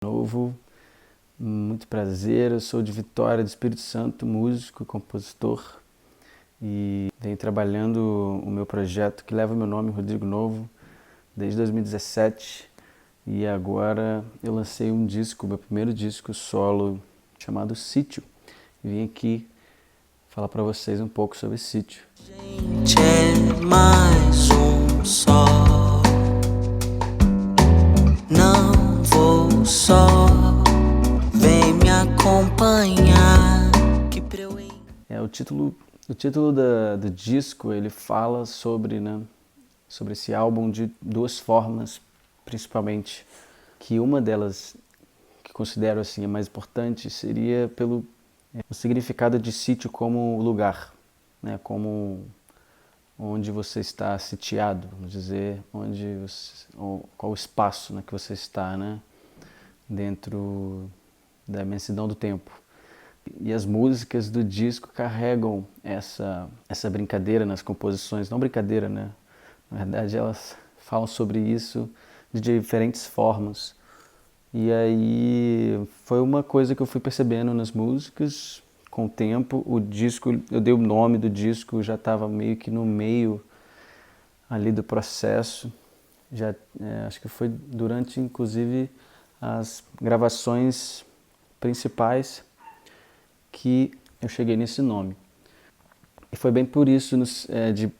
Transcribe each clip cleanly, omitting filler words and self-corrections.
Novo, muito prazer, eu sou de Vitória do Espírito Santo, músico, compositor e venho trabalhando o meu projeto que leva o meu nome, Rodrigo Novo, desde 2017 e agora eu lancei um disco, meu primeiro disco solo chamado Sítio e vim aqui falar para vocês um pouco sobre Sítio. Gente, é mais um só. Não vou só, vem me acompanhar. Que pra eu... O título do disco ele fala sobre, sobre esse álbum de duas formas, principalmente, que uma delas que considero assim a mais importante seria pelo o significado de sítio como lugar, né, como onde você está sitiado, vamos dizer, qual o espaço, né, que você está, né, dentro da imensidão do tempo. E as músicas do disco carregam essa brincadeira nas composições, não brincadeira, né? Na verdade elas falam sobre isso de diferentes formas. E aí foi uma coisa que eu fui percebendo nas músicas com o tempo. O disco, eu dei o nome do disco, já estava meio que no meio ali do processo. Acho que foi durante, inclusive, as gravações principais que eu cheguei nesse nome. E foi bem por isso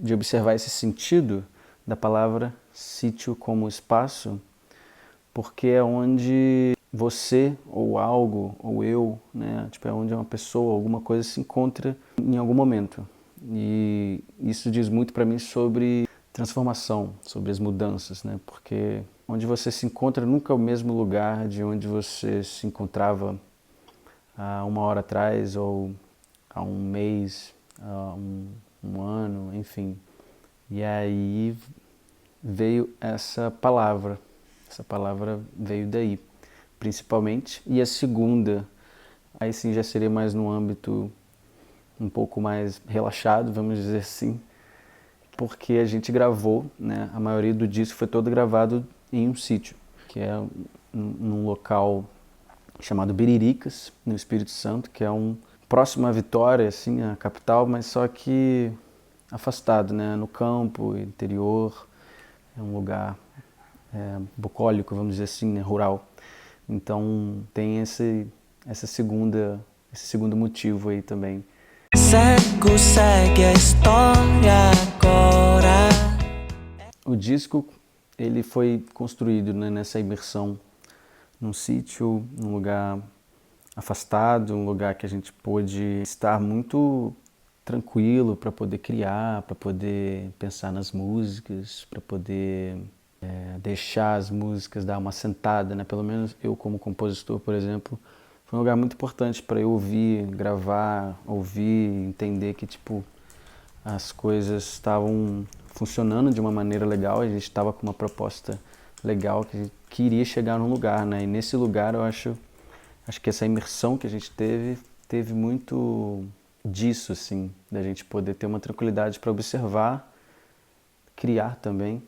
de observar esse sentido da palavra sítio como espaço, porque é onde você, ou algo, ou eu, né, tipo, é onde uma pessoa, alguma coisa se encontra em algum momento. E isso diz muito para mim sobre transformação, sobre as mudanças, né, porque onde você se encontra nunca é o mesmo lugar de onde você se encontrava há uma hora atrás, ou há um mês, há um ano, enfim. E aí veio essa palavra veio daí, principalmente. E a segunda, aí sim já seria mais no âmbito um pouco mais relaxado, vamos dizer assim, porque a gente gravou, né, a maioria do disco foi todo gravado em um sítio, que é num local chamado Biriricas, no Espírito Santo, que é próximo à Vitória, assim, a capital, mas só que afastado, né, no campo, interior, é um lugar bucólico, vamos dizer assim, né, rural. Então tem esse segundo motivo aí também. Segue a história agora. O disco ele foi construído, né, nessa imersão num sítio, num lugar afastado, um lugar que a gente pôde estar muito tranquilo para poder criar, para poder pensar nas músicas, para poder deixar as músicas dar uma sentada, né? Pelo menos eu como compositor, por exemplo, foi um lugar muito importante para eu ouvir, gravar, ouvir, entender que tipo as coisas estavam funcionando de uma maneira legal, a gente estava com uma proposta legal que a gente queria chegar num lugar, né? E nesse lugar eu acho que essa imersão que a gente teve muito disso, assim, da gente poder ter uma tranquilidade para observar, criar também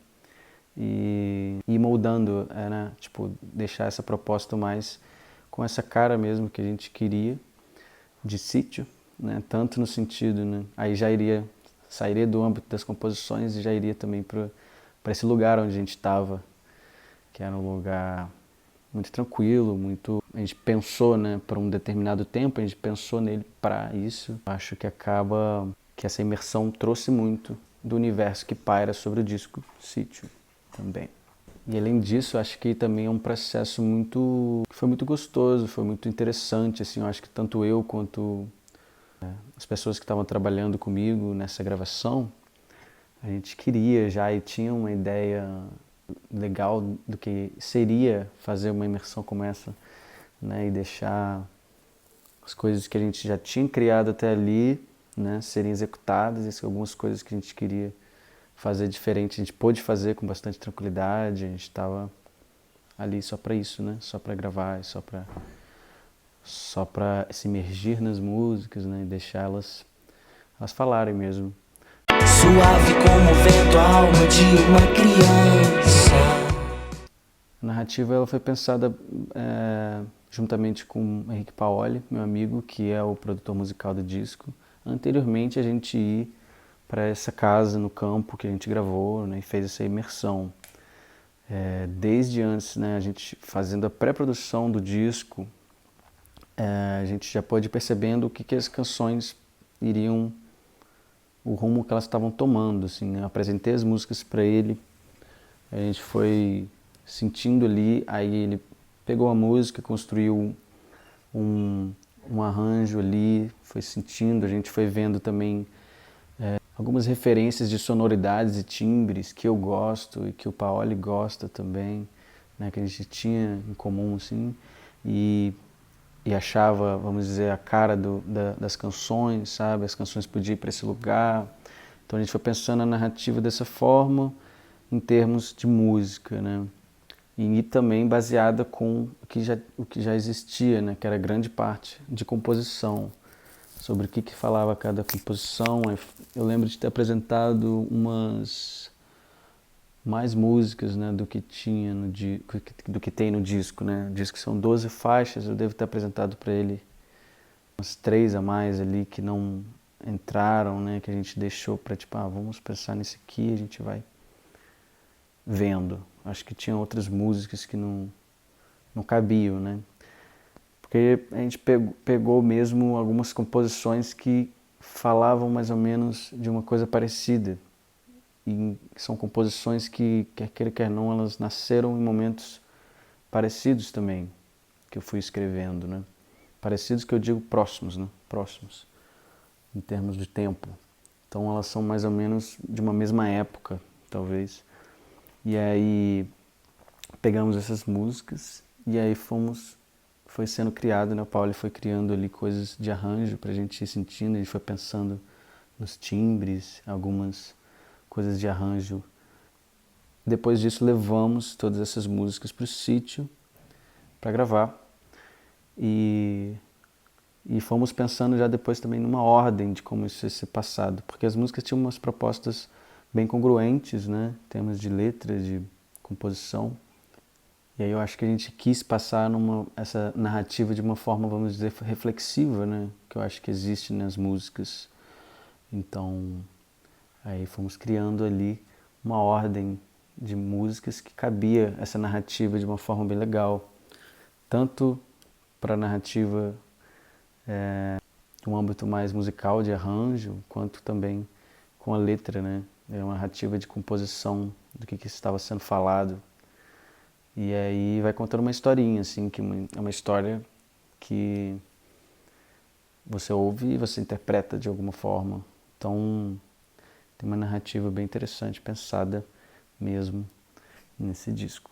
e ir moldando, né? Tipo, deixar essa proposta mais com essa cara mesmo que a gente queria de sítio, né? Tanto no sentido, né? Aí sairia do âmbito das composições e já iria também para esse lugar onde a gente estava, que era um lugar muito tranquilo, a gente pensou, né, para um determinado tempo, a gente pensou nele para isso. Acho que que essa imersão trouxe muito do universo que paira sobre o disco Sítio também. E além disso, acho que também é um processo que foi muito gostoso, foi muito interessante, assim, eu acho que tanto eu quanto as pessoas que estavam trabalhando comigo nessa gravação, a gente queria já e tinha uma ideia legal do que seria fazer uma imersão como essa, né, e deixar as coisas que a gente já tinha criado até ali, né, serem executadas, e algumas coisas que a gente queria fazer diferente, a gente pôde fazer com bastante tranquilidade, a gente estava ali só para isso, né, só para gravar, só para se imergir nas músicas, né, e deixar elas falarem mesmo. Suave como o vento, a alma de uma criança. A narrativa ela foi pensada juntamente com o Henrique Paoli, meu amigo, que é o produtor musical do disco. Anteriormente a gente ia para essa casa no campo que a gente gravou, né, e fez essa imersão. Desde antes, né, a gente fazendo a pré-produção do disco, a gente já pôde ir percebendo o que as canções iriam, o rumo que elas estavam tomando, assim, né? Eu apresentei as músicas para ele, a gente foi sentindo ali, aí ele pegou a música, construiu um arranjo ali, foi sentindo, a gente foi vendo também algumas referências de sonoridades e timbres que eu gosto e que o Paoli gosta também, né, que a gente tinha em comum, assim, e achava, vamos dizer, a cara das canções, sabe? As canções podiam ir para esse lugar. Então a gente foi pensando a narrativa dessa forma, em termos de música, né? E também baseada com o que já existia, né? Que era grande parte de composição, sobre o que falava cada composição. Eu lembro de ter apresentado umas mais músicas, né, do que tinha do que tem no disco, né? O disco são 12 faixas, eu devo ter apresentado para ele umas 3 a mais ali que não entraram, né, que a gente deixou para tipo, vamos pensar nesse aqui, a gente vai vendo. Acho que tinha outras músicas que não cabiam, né? Porque a gente pegou mesmo algumas composições que falavam mais ou menos de uma coisa parecida. E são composições que, quer queira, quer não, elas nasceram em momentos parecidos também, que eu fui escrevendo, né? Parecidos que eu digo próximos, né? Próximos, em termos de tempo. Então elas são mais ou menos de uma mesma época, talvez. E aí pegamos essas músicas e aí foi sendo criado, né? O Paulo foi criando ali coisas de arranjo pra gente ir sentindo, a gente foi pensando nos timbres, algumas coisas de arranjo. Depois disso levamos todas essas músicas para o sítio para gravar e fomos pensando já depois também numa ordem de como isso ia ser passado, porque as músicas tinham umas propostas bem congruentes, né, em termos de letra, de composição. E aí eu acho que a gente quis passar essa narrativa de uma forma, vamos dizer, reflexiva, né, que eu acho que existe nas músicas. Então, aí fomos criando ali uma ordem de músicas que cabia essa narrativa de uma forma bem legal. Tanto para a narrativa um âmbito mais musical, de arranjo, quanto também com a letra, né? É uma narrativa de composição do que estava sendo falado. E aí vai contando uma historinha, assim, que é uma história que você ouve e você interpreta de alguma forma. Então, tem uma narrativa bem interessante, pensada mesmo nesse disco.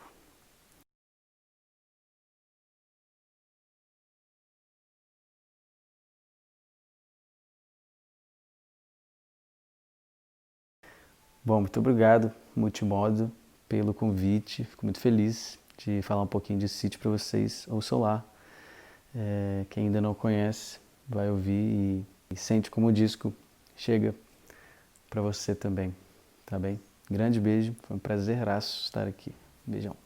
Bom, muito obrigado, Multimodo, pelo convite. Fico muito feliz de falar um pouquinho de sítio para vocês. Ouçam lá. Quem ainda não conhece, vai ouvir e sente como o disco chega para você também, tá bem? Grande beijo, foi um prazeraço estar aqui. Beijão.